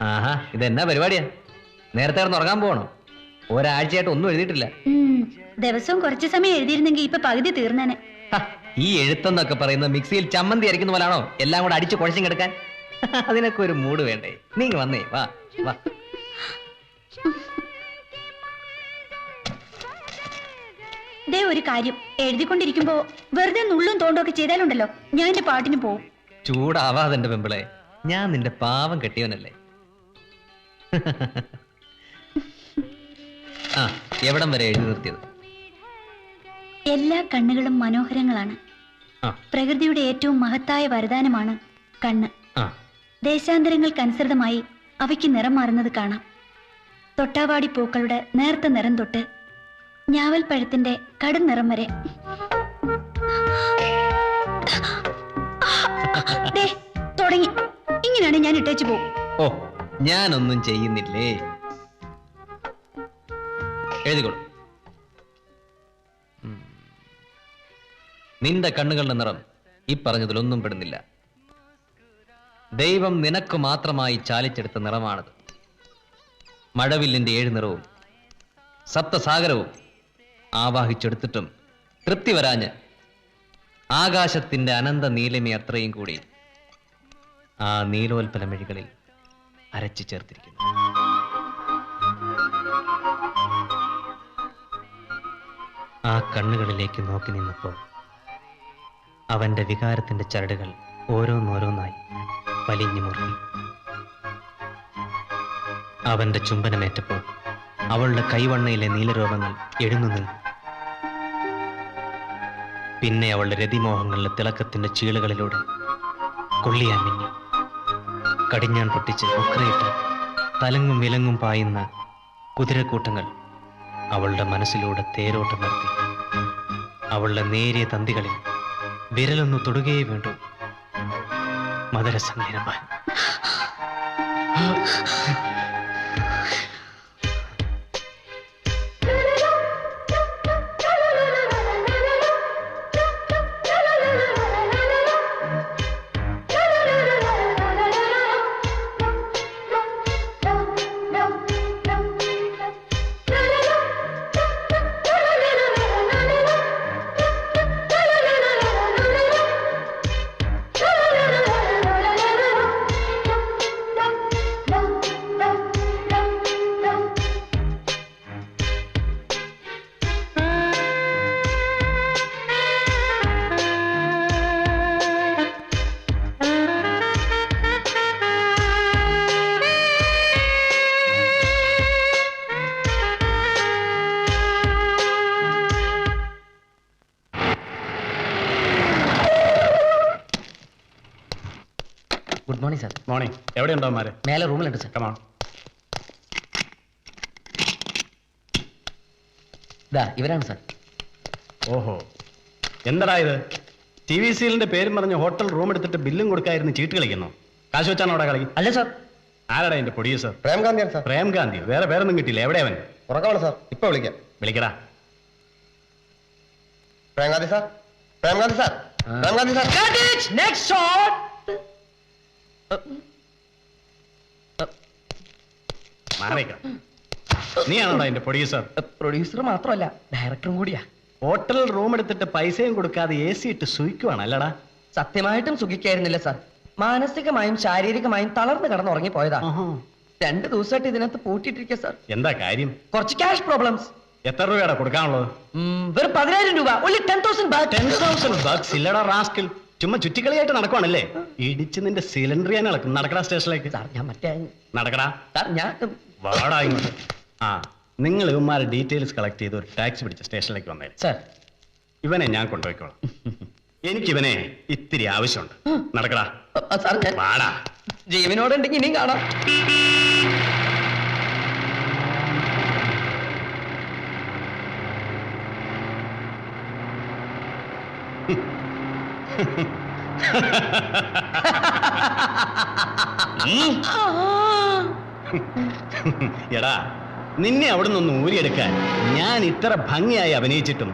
ആഹാ, ഇതെന്നാ പരിപാടിയാ? നേരത്തെ കിടന്ന് ഉറങ്ങാൻ പോകണോ? ഒരാഴ്ചയായിട്ട് ഒന്നും എഴുതിയിട്ടില്ല. ദിവസവും കുറച്ച് സമയം എഴുതിയിരുന്നെങ്കിൽ ഇപ്പൊ പകുതി തീർന്നേനെ. ഈ എഴുത്തെന്നൊക്കെ പറയുന്നത് മിക്സിയിൽ ചമ്മന്തി അരിക്കുന്ന പോലാണോ എല്ലാം കൂടെ അടിച്ച് കുഴച്ചും കിടക്കാൻ? അതിനൊക്കെ ഒരു മൂഡ് വേണ്ടേ? നീ വന്നേ, വാ വാ. ദേ ഒരു കാര്യം, എഴുതിക്കൊണ്ടിരിക്കുമ്പോ വെറുതെ നുള്ളും തോണ്ടൊക്കെ ചെയ്താലുണ്ടല്ലോ ഞാൻ എന്റെ പാട്ടിന് പോവും. ചൂടാവാതെന്റെ പെമ്പിളെ, ഞാൻ നിന്റെ പാവം കെട്ടിയവനല്ലേ. ആ, എവിടം വരെ എഴുതി നിർത്തിയത്? എല്ലാ കണ്ണുകളും മനോഹരങ്ങളാണ്. പ്രകൃതിയുടെ ഏറ്റവും മഹത്തായ വരദാനമാണ് കണ്ണ്. ദേശാന്തരങ്ങൾക്കനുസൃതമായി അവയ്ക്ക് നിറം മാറുന്നത് കാണാം. തൊട്ടാവാടി പൂക്കളുടെ നേർത്ത നിറം തൊട്ട് ഞാവൽ പഴത്തിന്റെ കടും നിറം വരെ. തുടങ്ങി. ഇങ്ങനെയാണ് ഞാൻ ഇട്ടേച്ചു പോകും. ഓ, ഞാനൊന്നും ചെയ്യുന്നില്ലേ. എഴുതിക്കോളൂ. നിന്റെ കണ്ണുകളുടെ നിറം ഈ പറഞ്ഞതിലൊന്നും പെടുന്നില്ല. ദൈവം നിനക്ക് മാത്രമായി ചാലിച്ചെടുത്ത നിറമാണത്. മഴവില്ലിന്റെ 7 നിറവും സപ്തസാഗരവും ആവാഹിച്ചെടുത്തിട്ടും തൃപ്തി വരാഞ്ഞ് ആകാശത്തിന്റെ അനന്ത നീലിമ അത്രയും കൂടി ആ നീലോൽപ്പല മിഴികളിൽ അരച്ചു ചേർത്തിരിക്കുന്നു. ആ കണ്ണുകളിലേക്ക് നോക്കി നിന്നപ്പോൾ അവന്റെ വികാരത്തിന്റെ ചരടുകൾ ഓരോന്നോരോന്നായി വലിഞ്ഞു മുറുകി. അവന്റെ ചുംബനമേറ്റപ്പോൾ അവളുടെ കൈവണ്ണയിലെ നീലരോമങ്ങൾ എഴുന്നു നിന്നു. പിന്നെ അവളുടെ രതിമോഹങ്ങളിലെ തിളക്കത്തിന്റെ ചീളുകളിലൂടെ കൊള്ളിയാൻ മിന്നി. കടിഞ്ഞാൻ പൊട്ടിച്ച് ഉക്രയിട്ട് തലങ്ങും വിലങ്ങും പായുന്ന കുതിരക്കൂട്ടങ്ങൾ അവളുടെ മനസ്സിലൂടെ തേരോട്ടം നടത്തി. അവളുടെ നേരിയ തന്തികളിൽ വിരലൊന്നു തൊടുകയേ വേണ്ടു. മധുരസംഗീതമായി ഗുഡ് മോർണിംഗ് സാർ. മോർണിംഗ്. എവിടെയുണ്ടോ മാരെ? മേലെ റൂമിലുണ്ട് സാർ. കമാ. ഇവരാണ് സാർ. ഓഹോ, എന്താടാ ഇത്? ടി വി സീലിന്റെ പേരും പറഞ്ഞ് ഹോട്ടൽ റൂം എടുത്തിട്ട് ബില്ലും കൊടുക്കായിരുന്നു ചീട്ട് കളിക്കുന്നു. കാശ് വെച്ചാണ് അവിടെ കളി? അല്ല സാർ. ആരാടാ എന്റെ പ്രൊഡ്യൂസർ? പ്രേംകാന്തിയാണ് സാർ. പ്രേംകാന്തി? വേറെ പേരൊന്നും കിട്ടിയില്ല. എവിടെ അവൻ? ഉറക്കമാണ് സാർ. ഇപ്പൊ വിളിക്കാം. വിളിക്കടാ. Premkanthi sir, Premkanthi sir, Premkanthi sir. Next shot. നീയാണോടാ എന്റെ പ്രൊഡ്യൂസർ? പ്രൊഡ്യൂസർ മാത്രമല്ല, ഡയറക്ടറും കൂടിയാ. ഹോട്ടൽ റൂം എടുത്തിട്ട് പൈസയും കൊടുക്കാതെ AC ഇട്ട് സുഖിക്കുവാണ് അല്ലടാ? സത്യമായിട്ടും സുഖിക്കായിരുന്നില്ല സാർ. മാനസികമായും ശാരീരികമായും തളർന്നു കിടന്നുറങ്ങിപ്പോയതാ. 2 ദിവസമായിട്ട് ഇതിനകത്ത് പൂട്ടിയിട്ടിരിക്കുക സാർ. എന്താ കാര്യം? കുറച്ച് ക്യാഷ് പ്രോബ്ലംസ്. എത്ര രൂപയാടാ കൊടുക്കാനുള്ളത്? വെറും 10,000 രൂപ. only 10,000 baht. 10,000 bucks ഇല്ലടാ റാസ്കിൽ. ചുമ്മാ ചുറ്റിക്കളിയായിട്ട് നടക്കുവാണല്ലേ? ഇടിച്ച് നിന്റെ സിലിണ്ടർ ഞാൻ ഇളക്കും. നടക്കടാ സ്റ്റേഷനിലേക്ക്. സാർ ഞാൻ മറ്റേ നടക്കടാ. സാർ ഞാൻ വാടാ ഇങ്ങോട്ട്. ആ, നിങ്ങൾ ഇവന്മാരെ ഡീറ്റെയിൽസ് കളക്ട് ചെയ്ത് ഒരു ടാക്സി പിടിച്ച് സ്റ്റേഷനിലേക്ക് വന്നേ. സാർ ഇവനെ ഞാൻ കൊണ്ടുപോയിക്കോളാം. എനിക്കിവനെ ഇത്തിരി ആവശ്യമുണ്ട്. നടക്കടാ. സാർ ഞാൻ വാടാ. ജീവനോടുണ്ടെങ്കിൽ ഇനിയും കാണാം. എടാ, നിന്നെ അവിടെ നിന്ന് ഊരിയെടുക്കാൻ ഞാൻ ഇത്ര ഭംഗിയായി അഭിനയിച്ചിട്ടും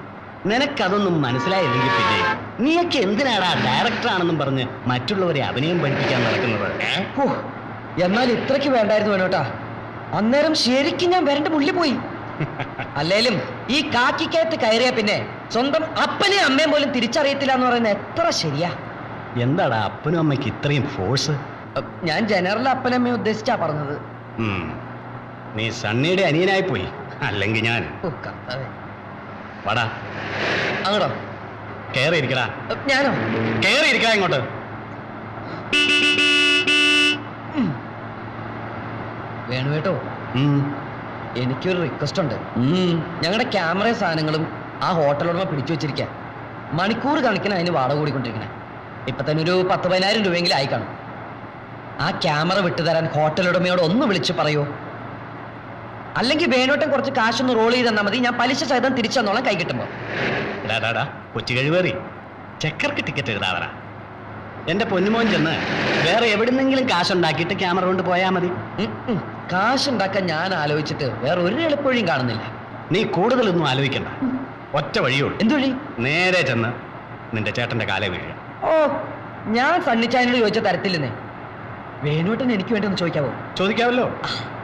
നിനക്കതൊന്നും മനസ്സിലായില്ലെങ്കിൽ പിന്നെ നീയൊക്കെ എന്തിനാടാ ഡയറക്ടർ ആണെന്നും പറഞ്ഞ് മറ്റുള്ളവരെ അഭിനയം പഠിപ്പിക്കാൻ നടക്കുന്നത്? എന്നാൽ ഇത്രയ്ക്ക് വേണ്ടായിരുന്നു വേണോട്ടാ. അന്നേരം ശരിക്കും ഞാൻ വരണ്ട മുള്ളിൽ പോയി. അല്ലേലും ഈ കാക്കിക്കകത്ത് കയറിയ പിന്നെ സ്വന്തം അപ്പനെയും അമ്മയും പോലും തിരിച്ചറിയത്തില്ല എന്ന് പറയുന്നത് എത്ര ശരിയാ. എന്താടാ അപ്പനും അമ്മയ്ക്ക് ഇത്രയും ഫോഴ്സ്? ഞാൻ ജനറൽ അപ്പനമ്മയെ ഉദ്ദേശിച്ചാ പറഞ്ഞത്. നീ സണ്ണിയുടെ അനിയനായി പോയി, അല്ലെങ്കിൽ ഞാൻ. വാടാ അങ്ങോട്ടോ. കേറിയിരിക്കടാ. ഞാനോ? കേറിയിരിക്കടാ ഇങ്ങോട്ട്. വേണു കേട്ടോ, ഉം. എനിക്കൊരു റിക്വസ്റ്റ് ഉണ്ട്. ഞങ്ങളുടെ ക്യാമറയും സാധനങ്ങളും ആ ഹോട്ടലുടമ പിടിച്ചു വെച്ചിരിക്കുക. മണിക്കൂർ കണക്കിന് അതിന് വാടക കൂടിക്കൊണ്ടിരിക്കണേ. ഇപ്പൊ തന്നെ ഒരു 10,000-12,000 രൂപയെങ്കിലും ആയി കാണും. ആ ക്യാമറ വിട്ടുതരാൻ ഹോട്ടലുടമയോട് ഒന്ന് വിളിച്ചു പറയൂ. അല്ലെങ്കിൽ വേണോട്ടം കുറച്ച് കാശൊന്ന് റോൾ ചെയ്ത് തന്നാൽ മതി. ഞാൻ പലിശ സഹിതം തിരിച്ചു തന്നോളാം കൈ കിട്ടുമ്പോ. കൊച്ചു കഴിവേറി ചെക്കർക്ക് ടിക്കറ്റ് എഴുതാവറ. എന്റെ പൊന്നുമോൻ ചെന്ന് വേറെ എവിടുന്നെങ്കിലും കാശുണ്ടാക്കിയിട്ട് ക്യാമറ കൊണ്ട് പോയാ മതി. കാശുണ്ടാക്കാൻ ഞാൻ ആലോചിച്ചിട്ട് വേറെ ഒരു എളുപ്പവഴിയും കാണുന്നില്ല. നീ കൂടുതലൊന്നും ആലോചിക്കണ്ട, ഒറ്റ വഴിയുള്ളൂ. എന്ത് വഴി? നേരെ ചെന്ന് നിന്റെ ചേട്ടന്റെ കാലേ വീഴുക. ഓ, ഞാൻ സണ്ണിച്ചായനോട് ചോദിച്ച തരത്തില്ലെന്നേ. വേണുവേട്ടൻ എനിക്ക് വേണ്ടി ഒന്ന് ചോദിക്കാവോ? ചോദിക്കാവല്ലോ,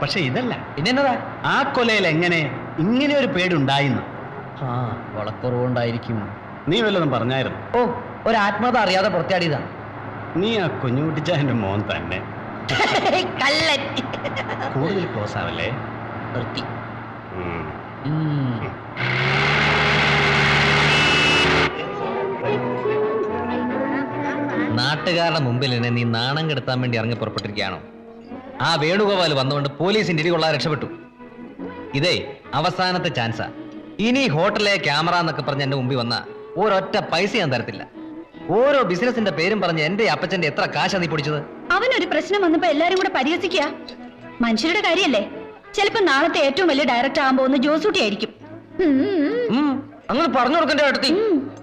പക്ഷെ ഇതല്ല. പിന്നെന്നതാ? ആ കൊലയിൽ എങ്ങനെ ഇങ്ങനെ ഒരു പേടുണ്ടായിന്ന്? ആ, വളക്കുറവുണ്ടായിരിക്കും. നീ വല്ലതും പറഞ്ഞായിരുന്നു? ഓ, ഒരു ആത്മകഥ അറിയാതെ പുറത്താടിയതാ. നീ ആ കുഞ്ഞുകുട്ടിച്ചാന്റെ മോൻ തന്നെ. കള്ളൻ. കൂടുതൽ ക്ലോസ് ആവല്ലേ. നിർത്തി. നാട്ടുകാരുടെ മുമ്പിൽ എന്നെ നീ നാണം കെടുത്താൻ വേണ്ടി ഇറങ്ങി പുറപ്പെട്ടിരിക്കുകയാണോ? ആ വേണുഗോപാൽ വന്നുകൊണ്ട് പോലീസിന്റെ ഇടികൊള്ളാൻ രക്ഷപ്പെട്ടു. ഇതേ അവസാനത്തെ ചാൻസാ. ഇനി ഹോട്ടലിലെ ക്യാമറ എന്നൊക്കെ പറഞ്ഞ് എന്റെ മുമ്പിൽ വന്ന ഒരൊറ്റ പൈസ ഞാൻ തരത്തില്ല. ഓരോ ബിസിനസിന്റെ പേരും പറഞ്ഞ് എന്റെ അപ്പച്ചന്റെ എത്ര കാശാ നീ പൊടിച്ചത്? അവനൊരു പ്രശ്നം വന്നപ്പോ എല്ലാരും കൂടെ പരിഹസിക്കുക. മനുഷ്യരുടെ കാര്യല്ലേ. ചിലപ്പോ നാളത്തെ ഏറ്റവും വലിയ ഡയറക്ടർ ആകാൻ പോകുന്ന ജോസൂട്ടി ആയിരിക്കും. അങ്ങനെ പറഞ്ഞു കൊടുക്കണ്ടേ അടുത്തി?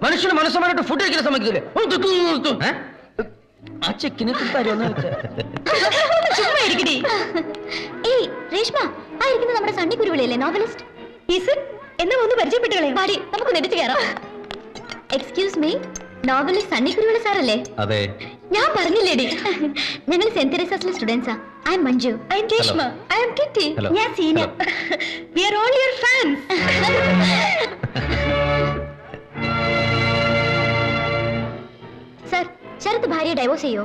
മനുഷ്യന് മനസ്സമായിട്ട് ഫുഡ് കഴിക്കുന്ന സമ്മതിക്കില്ലേ? ആ ചെക്കിന് തരുമെന്ന് ഏയ് രേഷ്മ, ആയിരിക്കുന്നത് നമ്മുടെ സണ്ണി കുരുവിളിയല്ലേ, നോവലിസ്റ്റ്. എന്നാ ഒന്ന് പരിചയപ്പെട്ടുകളെ. പാടി നമുക്ക് നെടിച്ചു കയറാം. Excuse me, novelist Sunny Kuruvila സാറല്ലേ? അതെ. ഞാൻ പറഞ്ഞില്ലേടി, ഞങ്ങൾ സെന്റ് തെരേസാസിലെ സ്റ്റുഡൻസാ. I am Manju. I am Reshma. I am Kitty. ഞാൻ Seena. We are all your fans. Sir, Sarath ഭാര്യ ഡൈവോഴ്സ് ചെയ്യോ?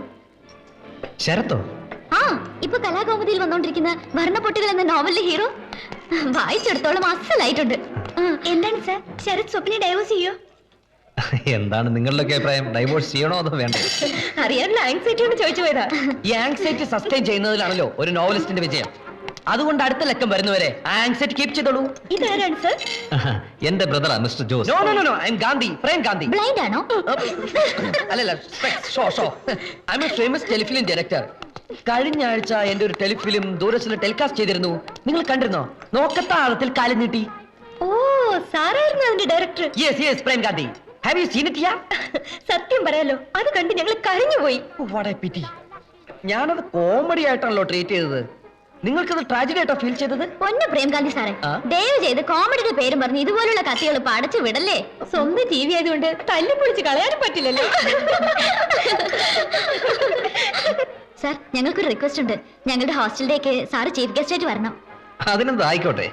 ശരത്തോ? ആ, ഇപ്പൊ കലാകൗമുദിയിൽ വന്നോണ്ടിരിക്കുന്ന വർണ്ണപ്പൊട്ടുകൾ എന്ന നോവലിലെ ഹീറോ. വായിച്ചെടുത്തോളം അസലായിട്ടുണ്ട്. എന്താണ് സർ, ശരത് സ്വപ്ന ഡൈവോഴ്സ് ചെയ്യോ? എന്താണ് നിങ്ങളുടെ അഭിപ്രായം? ഡൈവോഴ്സ് ചെയ്യണോ അതോ വേണ്ടേ? അറിയാനുള്ള ആങ്സൈറ്റി ഒന്ന് ചോദിച്ചു പോയതാ. ഈ ആങ്സൈറ്റി സസ്റ്റെയിൻ ചെയ്യുന്നതിലാണല്ലോ ഒരു നോവലിസ്റ്റിന്റെ വിജയം. അതുകൊണ്ട് അടുത്ത ലക്കം വരുന്നവരെ ആങ്സൈറ്റി കീപ് ചെയ്തോളൂ. ഇതാരാണ് സർ? എന്റെ ബ്രദറാ mister Jose. No no no, I am Gandhi, Prem Gandhi. Blind ആണോ? അല്ലല്ല, I am a famous telefilm director. കഴിഞ്ഞ ആഴ്ച എന്റെ ഒരു ടെലിഫിലിം ദൂരദർശനിൽ ടെലികാസ്റ്റ് ചെയ്തിരുന്നു. നിങ്ങൾ കണ്ടിരുന്നോ? നോക്കത്ത ആഴത്തിൽ കാലം നീട്ടി. ഓ, സാറായിരുന്നു അതിന്റെ director. Yes yes, Prem Gandhi. Have you seen it yeah? സത്യം പറയാലോ, അത് കണ്ട് ഞങ്ങൾ കരഞ്ഞുപോയി. What A പിറ്റി. ഞാനത് കോമഡി ആയിട്ടാണല്ലോ ട്രീറ്റ് ചെയ്തത്. നിങ്ങൾക്കത് ട്രാജഡി ആയിട്ടോ ഫീൽ ചെയ്തത്? പൊന്നു പ്രേംകാന്തി സാറേ, ദയവ് ചെയ്ത് കോമഡിയുടെ പേരും പറഞ്ഞ് ഇതുപോലുള്ള കഥകൾ പടച്ചു വിടല്ലേ. സ്വന്തം ടി വി ആയതുകൊണ്ട് തല്ലിപ്പൊളിച്ച് കളയാനും പറ്റില്ലല്ലോ. സാർ, ഞങ്ങൾക്കൊരു റിക്വസ്റ്റ് ഉണ്ട്. ഞങ്ങളുടെ ഹോസ്റ്റലിലേക്ക് സാറ് ചീഫ് ഗസ്റ്റ് ആയിട്ട് വരണം. അതിനെന്താ, ആയിക്കോട്ടെ.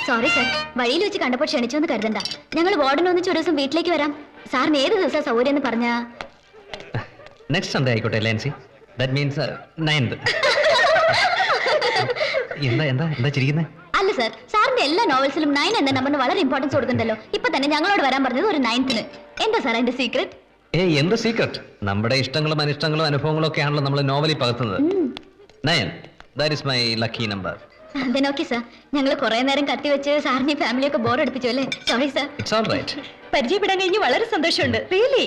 സോറി സാർ, വഴിയിൽ വെച്ച് കണ്ടപ്പോൾ ക്ഷണിച്ചോന്ന് കരുതണ്ട. ഞങ്ങൾ വാർഡൻ ഒന്നിച്ച് ഒരു ദിവസം വീട്ടിലേക്ക് വരാം. സാറിന് ഏത് ദിവസം സൗകര്യം എന്ന് പറഞ്ഞാ? നെക്സ്റ്റ് സൺഡേ ആയിക്കോട്ടെ ലാൻസി. That means 9th. എന്താ എന്താ എന്താ ചിരിക്കുന്നേ? അല്ല സാർ, സാറിന്റെ എല്ലാ നോവൽസിലും 9 എന്ന നമ്പറിന് വളരെ ഇമ്പോർട്ടൻസ് കൊടുക്കുന്നുണ്ടല്ലോ. ഇപ്പൊ തന്നെ ഞങ്ങളോട് വരാൻ പറഞ്ഞത് ഒരു 9th. എന്താ സാർ അതിന്റെ സീക്രട്ട്? എന്ത് സീക്രട്ട്? നമ്മുടെ ഇഷ്ടങ്ങളും അനിഷ്ടങ്ങളും അനുഭവങ്ങളും ഒക്കെ ആണല്ലോ നമ്മൾ നോവലിൽ പകർത്തുന്നത്. 9, that is my lucky number. Okay sir, ഞങ്ങൾ കുറെ നേരം കത്തിവെച്ച് സാറിന്റെ ഫാമിലിയൊക്കെ ബോർ അടിപ്പിച്ചു അല്ലേ? Sorry sir. It's all right. പരിചയപ്പെടാൻ കഴിഞ്ഞ് വളരെ സന്തോഷമുണ്ട്. റിയലി.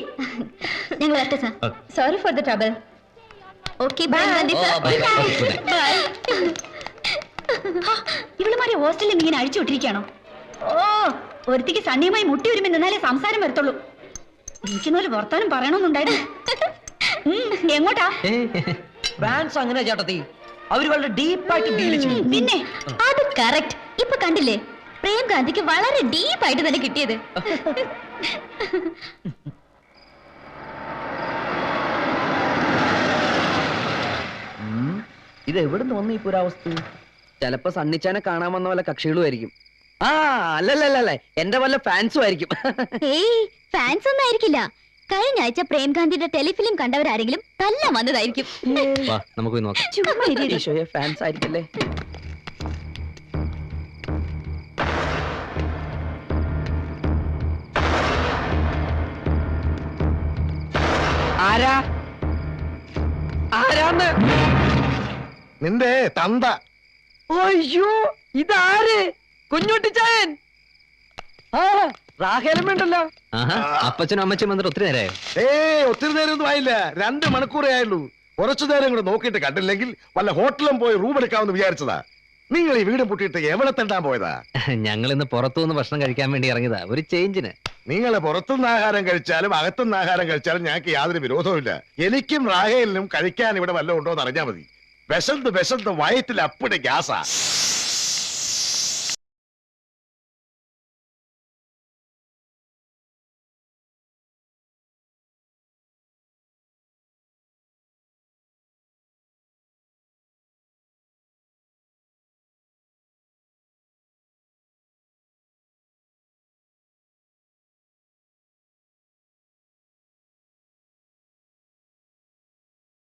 ഞങ്ങൾ വരട്ടെ sir. Sorry for the trouble. Okay, bye sir. Bye. ഇവളുമാരെ ഹോസ്റ്റലിൽ ഇങ്ങനെ അഴിച്ചു വിട്ടിരിക്കുകയാണോ? ഓ, ഒരുത്തിക്ക് സണ്ണിയുമായി മുട്ടി ഒരുമി നിന്നാലേ സംസാരം വരത്തുള്ളൂ. എനിക്കൊന്നൊരു വർത്താനം പറയണമെന്നുണ്ടായിരുന്നു. എങ്ങോട്ടാ? ഫാൻസ് അങ്ങനെ ചേട്ടത്തി, അവര് വളരെ ഡീപ്പായിട്ട് ഡീൽ ചെയ്യും. പിന്നെ അത് കറക്റ്റ്. ഇപ്പൊ കണ്ടില്ലേ, പ്രേം ഗാന്ധിക്ക് വളരെ ഡീപ്പായിട്ട് തന്നെ കിട്ടിയത്. ഇത് എവിടുന്ന് വന്നു ഈ പുരാവസ്തു? ചിലപ്പോ സണ്ണിച്ചാനെ കാണാൻ വന്ന വല്ല കക്ഷികളും ആയിരിക്കും. ആ അല്ലല്ലല്ല, എന്റെ വല്ല ഫാൻസും ആയിരിക്കും. ഏയ് ഫാൻസ് ഒന്നും ആയിരിക്കില്ല. കഴിഞ്ഞ ആഴ്ച പ്രേംകാന്തിന്റെ ടെലിഫിലിം കണ്ടവരാരെങ്കിലും തല്ല വന്നതായിരിക്കും. വാ നമുക്ക് പോയി നോക്കാം. ചുമ്മാ ഇരിടി. ഈശോയെ, ഫാൻസ് ആയിരിക്കല്ലേ? ആരാ ആരാന്ന്? നിന്റെ തന്ത. അയ്യോ, ഇതാര്? കുഞ്ഞുട്ടിച്ചായൻ. ആ റാഹേലും വേണ്ടല്ലോ. ആഹാ, അപ്പച്ചനും അമ്മച്ചും വന്നിട്ട് ഒത്തിരി നേരമായോ? ഒത്തിരി നേരം ഒന്നും ആയില്ല, 2 മണിക്കൂറേ ആയുള്ളൂ. കുറച്ചു നേരം കൂടെ നോക്കിയിട്ട് കണ്ടില്ലെങ്കിൽ വല്ല ഹോട്ടലും പോയി റൂം എടുക്കാമെന്ന് വിചാരിച്ചതാ. നിങ്ങൾ ഈ വീട് പൂട്ടിയിട്ട് എവിടെ തെണ്ടാൻ പോയതാ? ഞങ്ങൾ ഇന്ന് പുറത്തുനിന്ന് ഭക്ഷണം കഴിക്കാൻ വേണ്ടി ഇറങ്ങിയതാ, ഒരു ചേഞ്ചിന്. നിങ്ങൾ പുറത്തുനിന്ന് ആഹാരം കഴിച്ചാലും അകത്തുനിന്ന് ആഹാരം കഴിച്ചാലും ഞങ്ങൾക്ക് യാതൊരു വിരോധവുമില്ല. എനിക്കും റാഹേലിനും കഴിക്കാൻ ഇവിടെ വല്ലതും ഉണ്ടോ എന്ന് അറിഞ്ഞാൽ മതി. വിശന്ന് വയറ്റിൽ അപ്പടി ഗ്യാസാ.